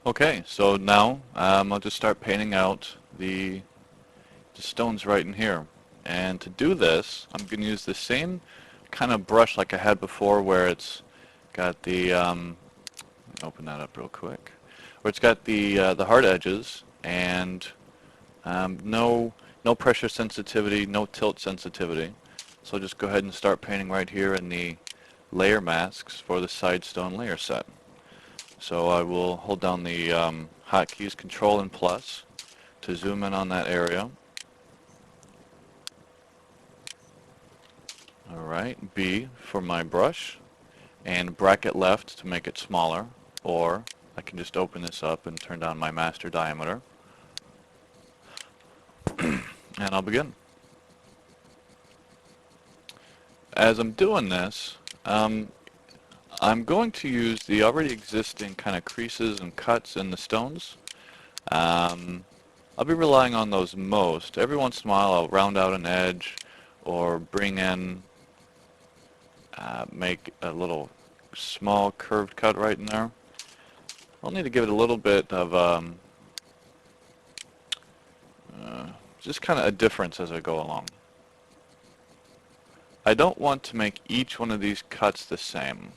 Okay, so now I'll just start painting out the stones right in here. And to do this, I'm going to use the same kind of brush like I had before where it's got the, open that up real quick, where it's got the hard edges and no pressure sensitivity, no tilt sensitivity. So I'll just go ahead and start painting right here in the layer masks for the side stone layer set. So I will hold down the hotkeys Control and plus to zoom in on that area. Alright, B for my brush, and bracket left to make it smaller, or I can just open this up and turn down my master diameter. And I'll begin. As I'm doing this, I'm going to use the already existing kind of creases and cuts in the stones. I'll be relying on those most. Every once in a while I'll round out an edge or bring in, make a little small curved cut right in there. I'll need to give it a little bit of just kind of a difference as I go along. I don't want to make each one of these cuts the same.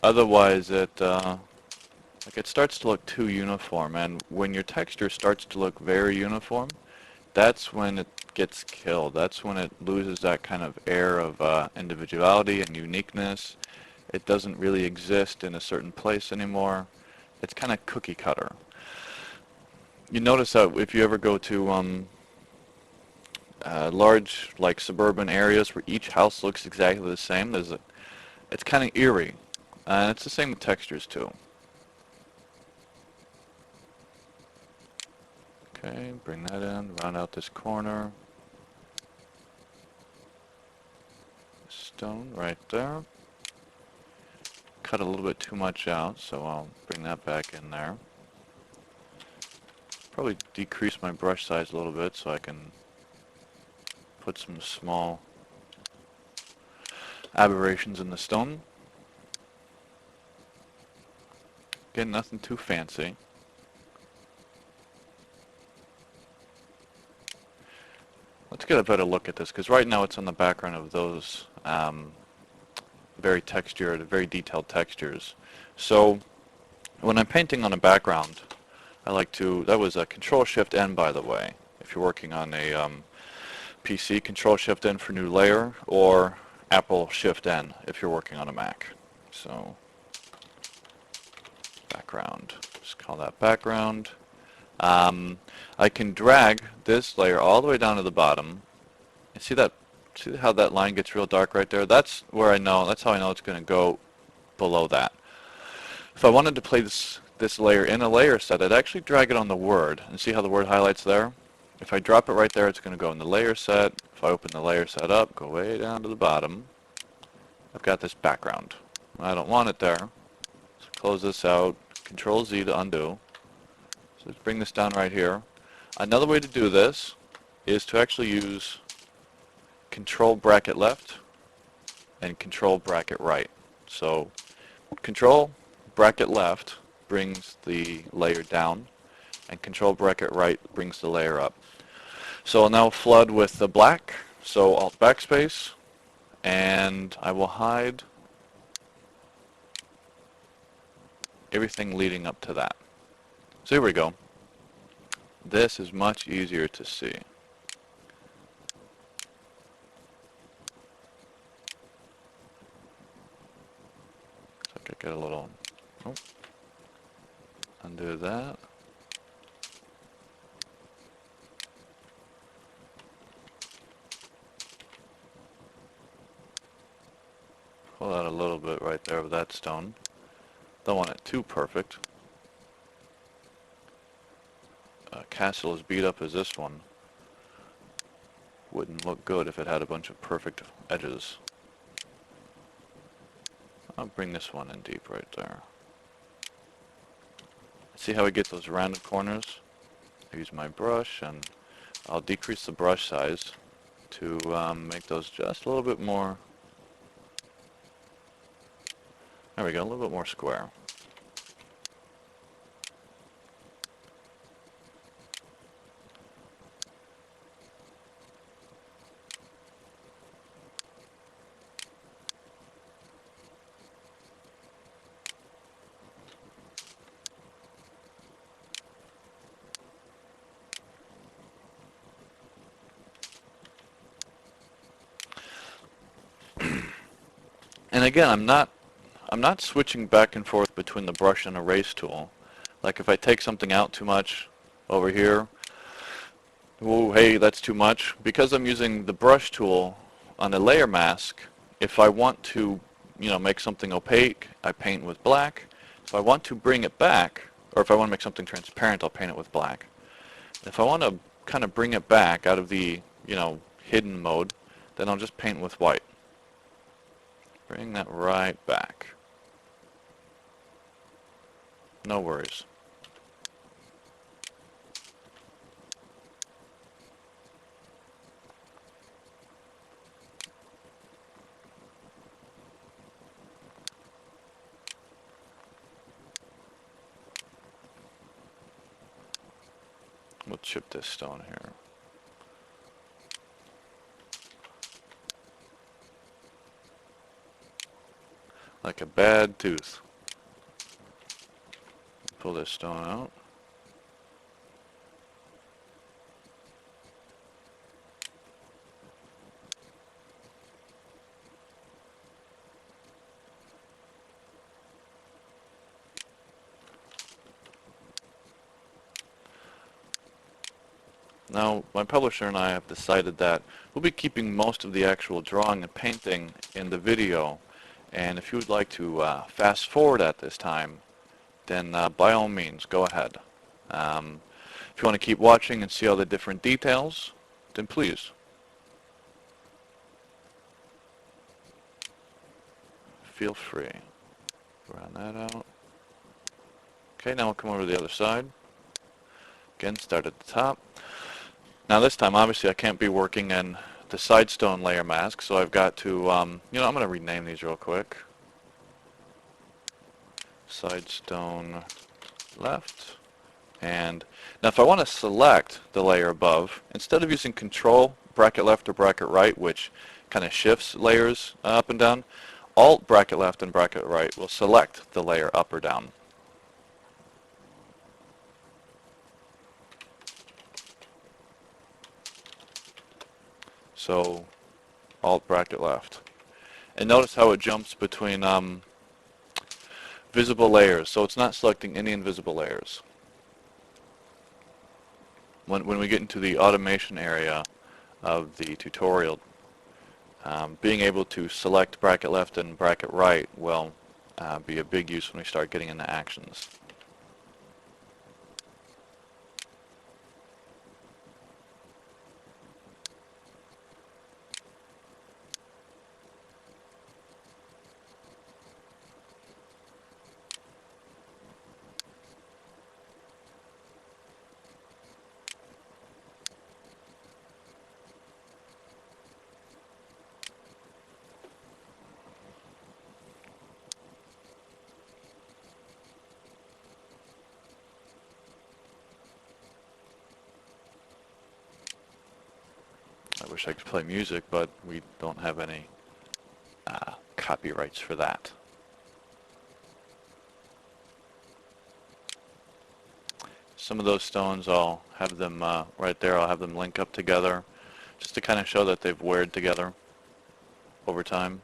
Otherwise it starts to look too uniform, and when your texture starts to look very uniform, that's when it gets killed. That's when it loses that kind of air of individuality and uniqueness. It doesn't really exist in a certain place anymore. It's kind of cookie cutter. You notice that if you ever go to large like suburban areas where each house looks exactly the same, it's kind of eerie. And it's the same with textures too. Okay, bring that in, round out this corner. Stone right there. Cut a little bit too much out, so I'll bring that back in there. Probably decrease my brush size a little bit so I can put some small aberrations in the stone. Again, nothing too fancy. Let's get a better look at this, because right now it's on the background of those very textured, very detailed textures. So when I'm painting on a background, I like to, that was a Control-Shift-N, by the way. If you're working on a PC, Control-Shift-N for new layer, or Apple Shift-N if you're working on a Mac. So background, just call that background. I can drag this layer all the way down to the bottom. You see that? See how that line gets real dark right there? That's where I know. That's how I know it's going to go below that. If I wanted to play this layer in a layer set, I'd actually drag it on the word, and see how the word highlights there? If I drop it right there, it's going to go in the layer set. If I open the layer set up, go way down to the bottom, I've got this background. I don't want it there. So close this out. Control Z to undo. So let's bring this down right here. Another way to do this is to actually use Control bracket left and Control bracket right. So Control bracket left brings the layer down, and Control bracket right brings the layer up. So I'll now flood with the black, so Alt backspace, and I will hide everything leading up to that. So here we go. This is much easier to see. So I could get a little, undo that. Pull out a little bit right there of that stone. Don't want it too perfect. A castle as beat up as this one wouldn't look good if it had a bunch of perfect edges. I'll bring this one in deep right there. See how we get those rounded corners? I use my brush, and I'll decrease the brush size to make those just a little bit more. There we go, a little bit more square. And again, I'm not switching back and forth between the brush and erase tool. Like if I take something out too much over here, oh, hey, that's too much. Because I'm using the brush tool on a layer mask, if I want to, make something opaque, I paint with black. If I want to bring it back, or if I want to make something transparent, I'll paint it with black. If I want to kind of bring it back out of the, hidden mode, then I'll just paint with white. Bring that right back. No worries. We'll chip this stone here. Like a bad tooth. Pull this stone out. Now, my publisher and I have decided that we'll be keeping most of the actual drawing and painting in the video, and if you would like to fast forward at this time, then by all means, go ahead. If you want to keep watching and see all the different details, then please. Feel free. Round that out. Okay, now we'll come over to the other side. Again, start at the top. Now this time, obviously, I can't be working in the side stone layer mask, so I've got to, I'm going to rename these real quick. Side stone left. And now if I want to select the layer above, instead of using Control, bracket left or bracket right, which kind of shifts layers up and down, Alt, bracket left and bracket right will select the layer up or down. So Alt, bracket left. And notice how it jumps between visible layers, so it's not selecting any invisible layers. When we get into the automation area of the tutorial, being able to select bracket left and bracket right will be a big use when we start getting into actions. I wish I could play music, but we don't have any copyrights for that. Some of those stones, I'll have them right there, I'll have them link up together just to kind of show that they've weared together over time.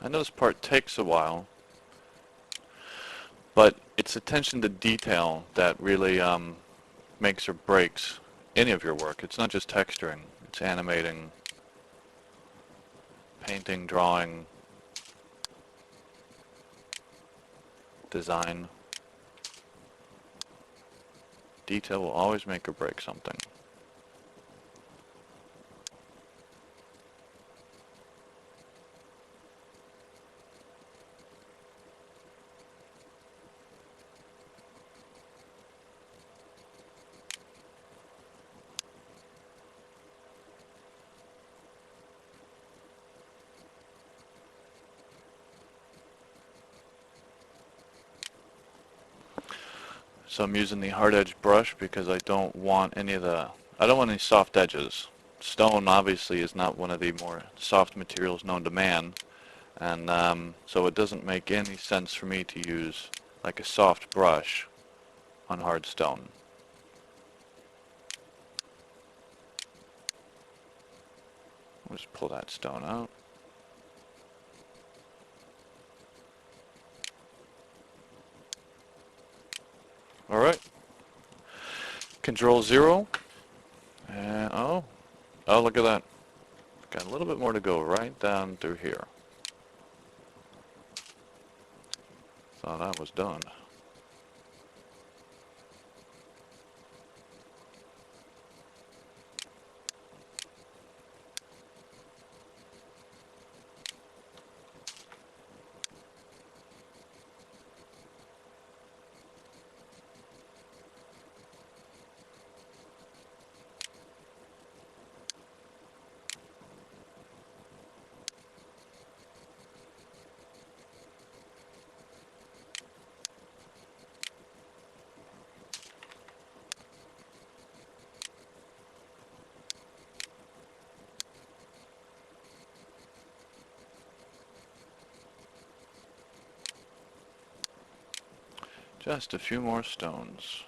I know this part takes a while, but it's attention to detail that really makes or breaks any of your work. It's not just texturing, it's animating, painting, drawing, design. Detail will always make or break something. So I'm using the hard edge brush because I don't want I don't want any soft edges. Stone obviously is not one of the more soft materials known to man, and so it doesn't make any sense for me to use like a soft brush on hard stone. I'll just pull that stone out. Alright. Control 0. And oh, look at that. Got a little bit more to go right down through here. Thought I was done. Just a few more stones.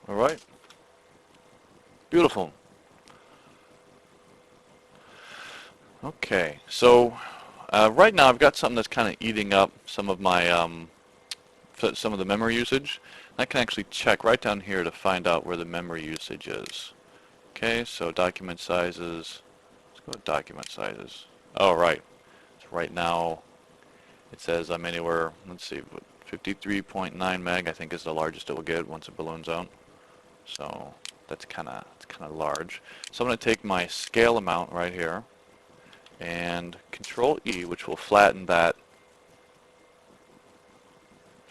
Alright. Beautiful. Okay, so right now I've got something that's kind of eating up some of my some of the memory usage. I can actually check right down here to find out where the memory usage is. Okay, so document sizes. Let's go with document sizes. Oh, right. So right now it says I'm anywhere, let's see, 53.9 meg I think is the largest it will get once it balloons out. So that's kind of large. So I'm going to take my scale amount right here and Control E, which will flatten that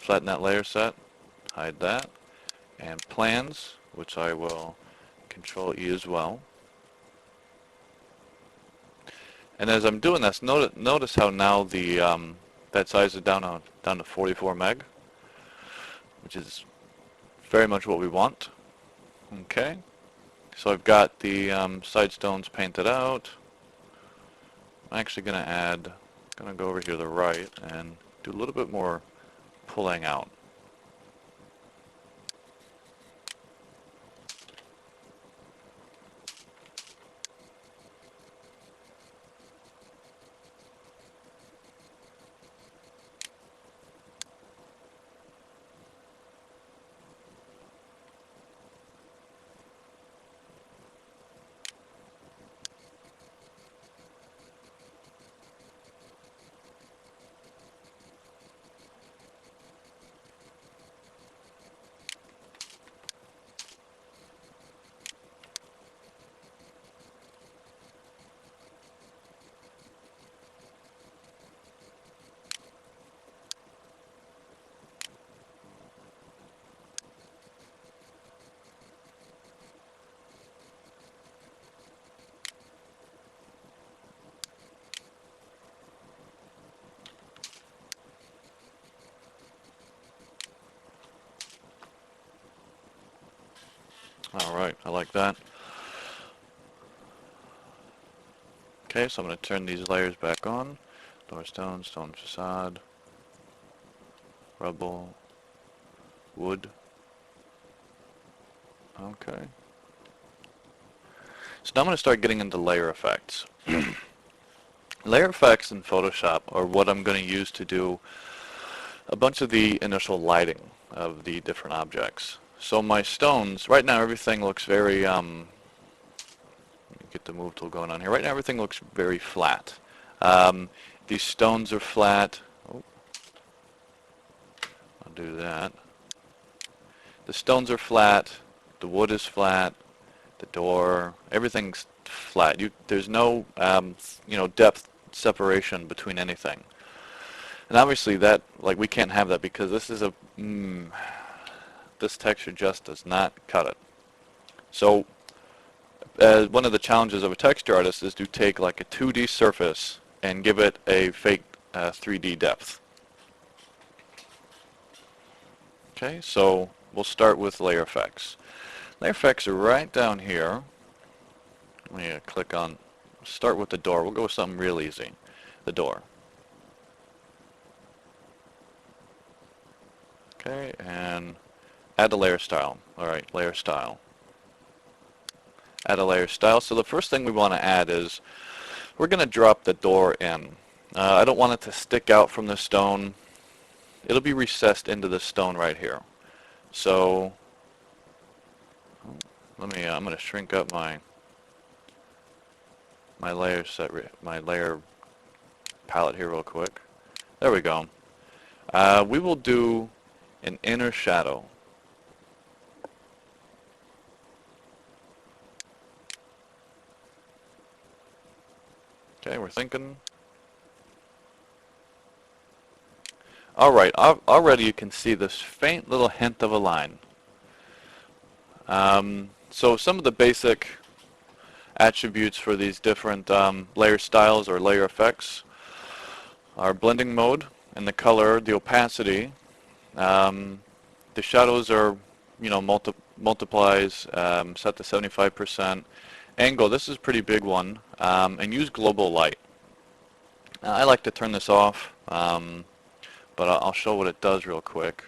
layer set, hide that, and plans, which I will Control E as well. And as I'm doing this, notice how now the that size is down to 44 meg, which is very much what we want. Okay, so I've got the side stones painted out. I'm actually going to go over here to the right and do a little bit more pulling out. All right, I like that. Okay, so I'm going to turn these layers back on. Door stone, stone facade, rubble, wood. Okay. So now I'm going to start getting into layer effects. Layer effects in Photoshop are what I'm going to use to do a bunch of the initial lighting of the different objects. So my stones, right now everything looks very, let me get the move tool going on here. Right now everything looks very flat. These stones are flat. Oh, I'll do that. The stones are flat, the wood is flat, the door, everything's flat. There's no depth separation between anything. And obviously that, like, we can't have that because this is this texture just does not cut it. So one of the challenges of a texture artist is to take like a 2D surface and give it a fake 3D depth. Okay, so we'll start with layer effects. Layer effects are right down here. Let me click on, start with the door. We'll go with something real easy. The door. Okay, and add a layer style. Alright, layer style. Add a layer style. So the first thing we want to add is we're going to drop the door in. I don't want it to stick out from the stone. It'll be recessed into the stone right here. So I'm going to shrink up my layer my layer palette here real quick. There we go. We will do an inner shadow. Okay, we're thinking. Alright, already you can see this faint little hint of a line. So some of the basic attributes for these different layer styles or layer effects are blending mode and the color, the opacity. The shadows are, multiplies, set to 75%. Angle, this is a pretty big one, and use global light. I like to turn this off, but I'll show what it does real quick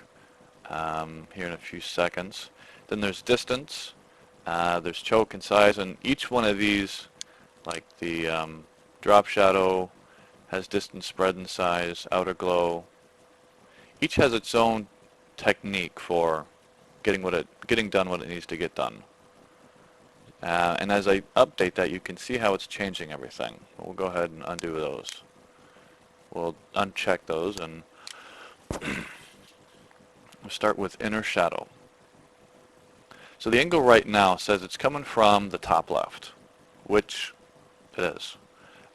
here in a few seconds. Then there's distance, there's choke and size, and each one of these, like the drop shadow, has distance, spread, and size, outer glow. Each has its own technique for getting done what it needs to get done. And as I update that, you can see how it's changing everything. We'll go ahead and undo those. We'll uncheck those and we'll start with inner shadow. So the angle right now says it's coming from the top left, which it is.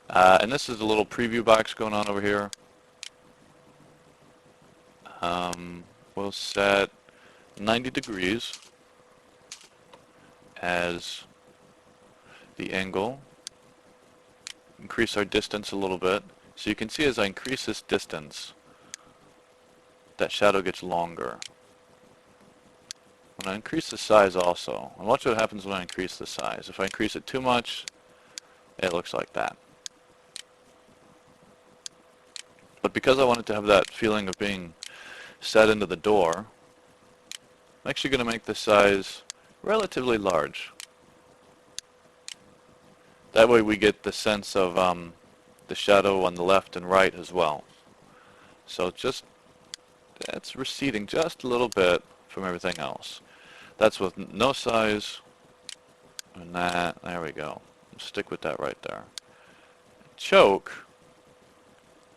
And this is a little preview box going on over here. We'll set 90 degrees as the angle. Increase our distance a little bit. So you can see as I increase this distance, that shadow gets longer. When I increase the size also, and watch what happens when I increase the size. If I increase it too much, it looks like that. But because I wanted to have that feeling of being set into the door, I'm actually going to make the size relatively large. That way we get the sense of the shadow on the left and right as well. So that's receding just a little bit from everything else. That's with no size, and that, there we go. Stick with that right there. Choke,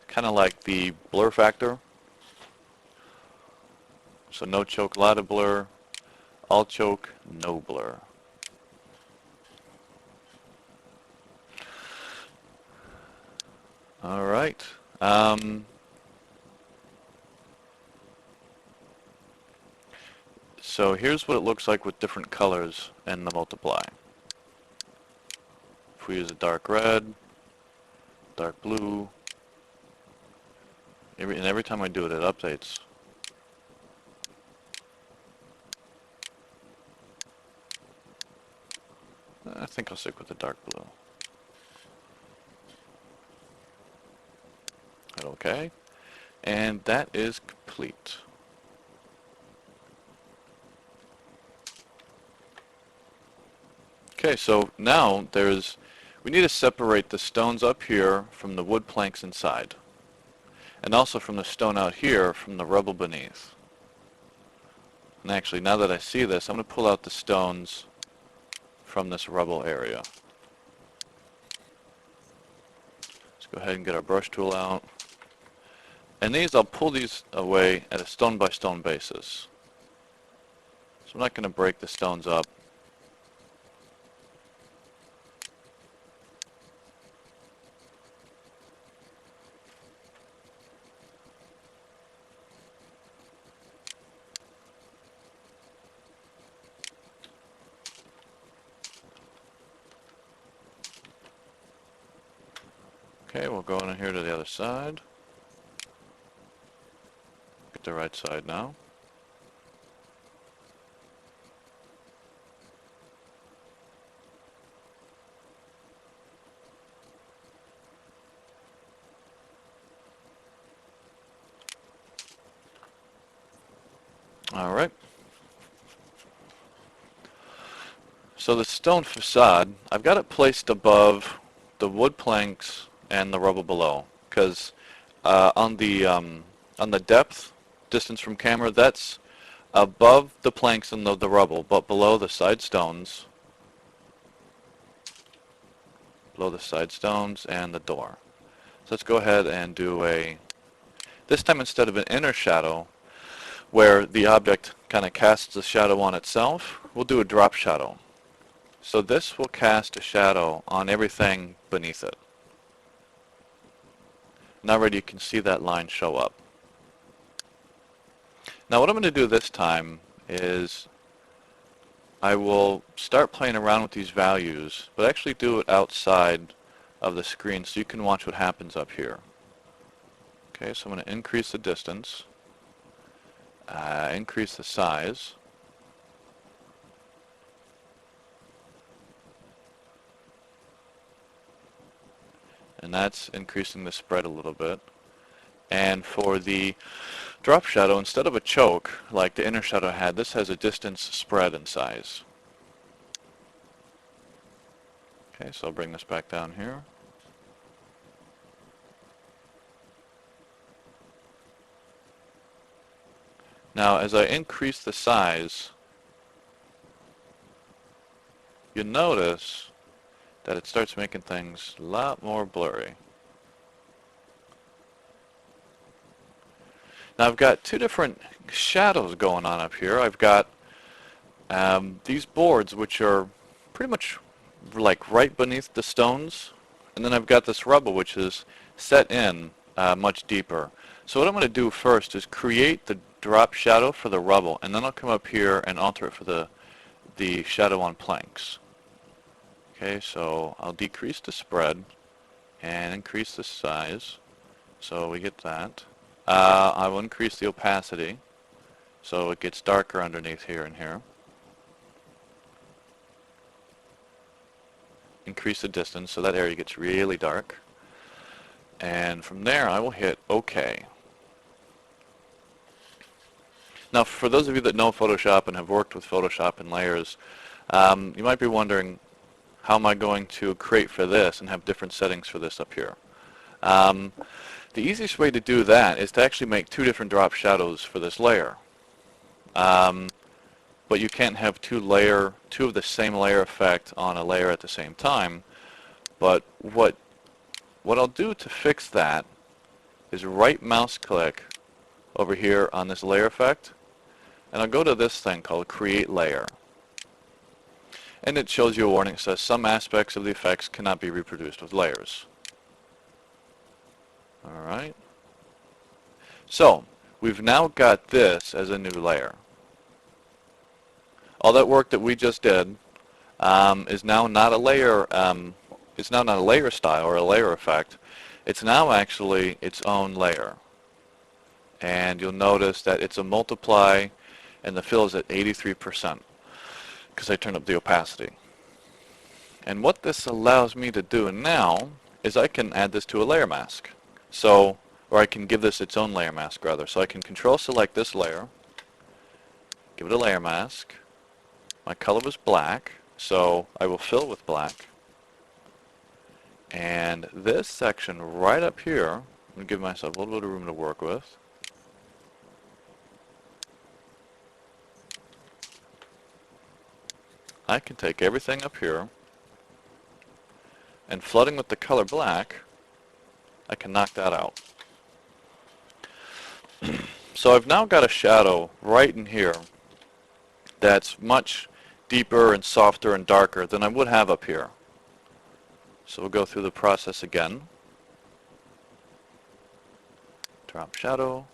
kind of like the blur factor. So no choke, a lot of blur. All choke, no blur. All right. So here's what it looks like with different colors in the multiply. If we use a dark red, dark blue, and every time I do it, it updates. I think I'll stick with the dark blue. Okay, and that is complete. Okay, so now we need to separate the stones up here from the wood planks inside, and also from the stone out here from the rubble beneath. And actually, now that I see this, I'm going to pull out the stones from this rubble area. Let's go ahead and get our brush tool out. And I'll pull these away at a stone by stone basis. So I'm not going to break the stones up. Okay, we'll go in here to the other side. Get the right side now. All right. So the stone facade, I've got it placed above the wood planks and the rubble below, because on the depth distance from camera, that's above the planks and the rubble, but below the side stones, and the door. So let's go ahead and do this time instead of an inner shadow, where the object kind of casts a shadow on itself, we'll do a drop shadow. So this will cast a shadow on everything beneath it. Now already you can see that line show up. Now what I'm going to do this time is I will start playing around with these values, but actually do it outside of the screen so you can watch what happens up here. Okay, so I'm going to increase the distance, increase the size, and that's increasing the spread a little bit. And for the drop shadow, instead of a choke like the inner shadow had, this has a distance spread in size. Okay, so I'll bring this back down here. Now as I increase the size, you notice that it starts making things a lot more blurry. Now I've got two different shadows going on up here. I've got these boards, which are pretty much like right beneath the stones, and then I've got this rubble which is set in much deeper. So what I'm going to do first is create the drop shadow for the rubble, and then I'll come up here and alter it for the shadow on planks. Okay, so I'll decrease the spread and increase the size, so we get that. I will increase the opacity so it gets darker underneath here and here. Increase the distance so that area gets really dark. And from there I will hit OK. Now for those of you that know Photoshop and have worked with Photoshop and layers, you might be wondering, how am I going to create for this and have different settings for this up here? The easiest way to do that is to actually make two different drop shadows for this layer. But you can't have two of the same layer effect on a layer at the same time. But what I'll do to fix that is right mouse click over here on this layer effect, and I'll go to this thing called Create Layer. And it shows you a warning that says some aspects of the effects cannot be reproduced with layers. Alright. So, we've now got this as a new layer. All that work that we just did is now not a layer. It's now not a layer style or a layer effect. It's now actually its own layer. And you'll notice that it's a multiply, and the fill is at 83% because I turned up the opacity. And what this allows me to do now is I can add this to a layer mask. So, or I can give this its own layer mask rather. So I can control select this layer, give it a layer mask. My color was black, so I will fill with black. And this section right up here, I'm going to give myself a little bit of room to work with. I can take everything up here, and flooding with the color black, I can knock that out. So I've now got a shadow right in here that's much deeper and softer and darker than I would have up here. So we'll go through the process again. Drop shadow.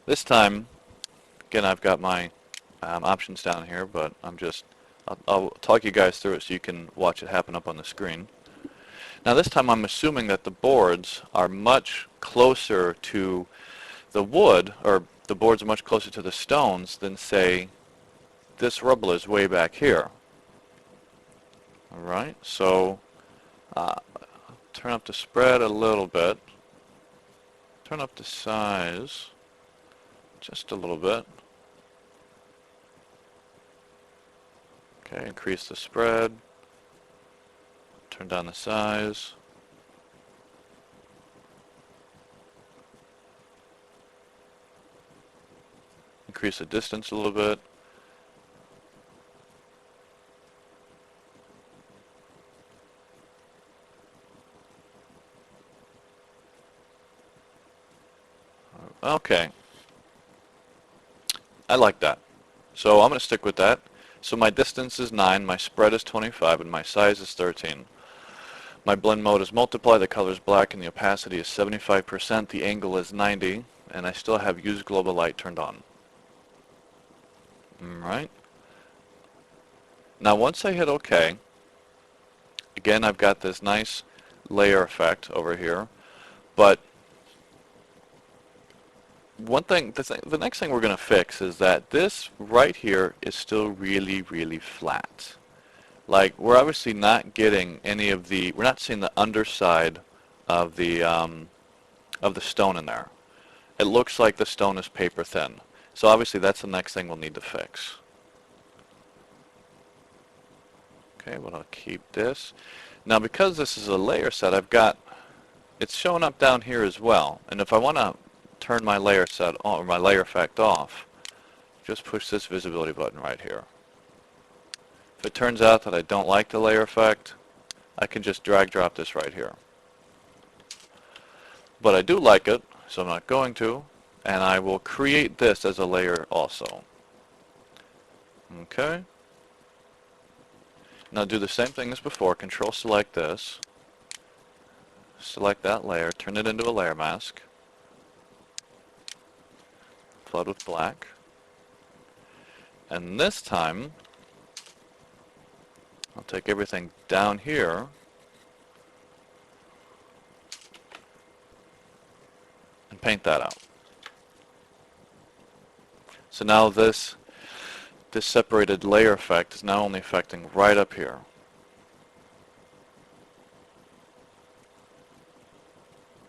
This time, again, I've got my options down here, but I'll talk you guys through it so you can watch it happen up on the screen. Now this time I'm assuming that the boards are much closer to the wood, or the boards are much closer to the stones than, say, this rubble is way back here. Alright, so turn up the spread a little bit. Turn up the size just a little bit. Okay, increase the spread. Turn down the size. Increase the distance a little bit. Okay. I like that. So I'm going to stick with that. So my distance is 9, my spread is 25, and my size is 13. My blend mode is multiply, the color is black, and the opacity is 75%, the angle is 90, and I still have use global light turned on. Alright. Now once I hit OK, again I've got this nice layer effect over here, but one thing, the next thing we're going to fix is that this right here is still really, really flat. Like, we're obviously not getting any of the, we're not seeing the underside of the stone in there. It looks like the stone is paper thin. So obviously that's the next thing we'll need to fix. Okay, but I'll keep this. Now because this is a layer set, I've got, it's showing up down here as well. And if I want to turn my layer set on, or my layer effect off, just push this visibility button right here. If it turns out that I don't like the layer effect, I can just drag drop this right here. But I do like it, so I'm not going to, and I will create this as a layer also. Okay. Now do the same thing as before, control select this, select that layer, turn it into a layer mask, flood with black, and this time I'll take everything down here and paint that out. So now this separated layer effect is now only affecting right up here.